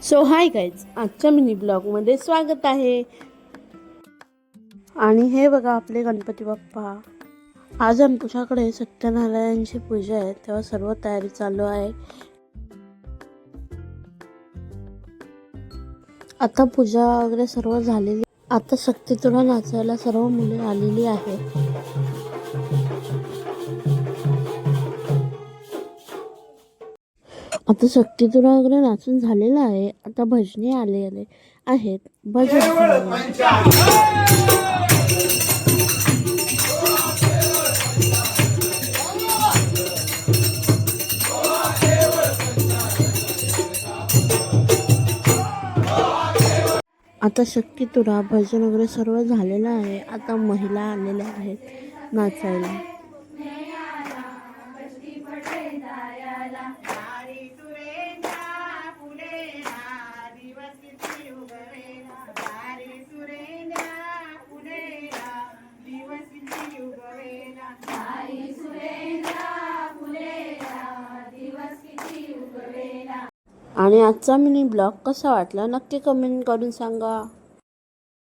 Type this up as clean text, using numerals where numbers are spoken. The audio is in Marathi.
सो हाय गाईज, आजच्या मिनी ब्लॉगमध्ये स्वागत आहे. आणि हे बघा आपले गणपती बाप्पा. आज आमच्याकडे सत्यनारायणची पूजा आहे, तेव्हा सर्व तयारी चालू आहे. आता पूजा वगैरे सर्व झालेली. आता शक्ती तुला नाचायला सर्व मुले आलेली आहे. आता शक्ती तुला वगैरे नाचून झालेला आहे. आता भजने आलेले आहेत. भजन आता शक्ती तुरा भजन वगैरे सर्व झालेलं आहे. आता महिला आलेल्या आहेत नाचायला. आणि आजचा मिनी ब्लॉग कसा वाटला नक्की कमेंट करून सांगा.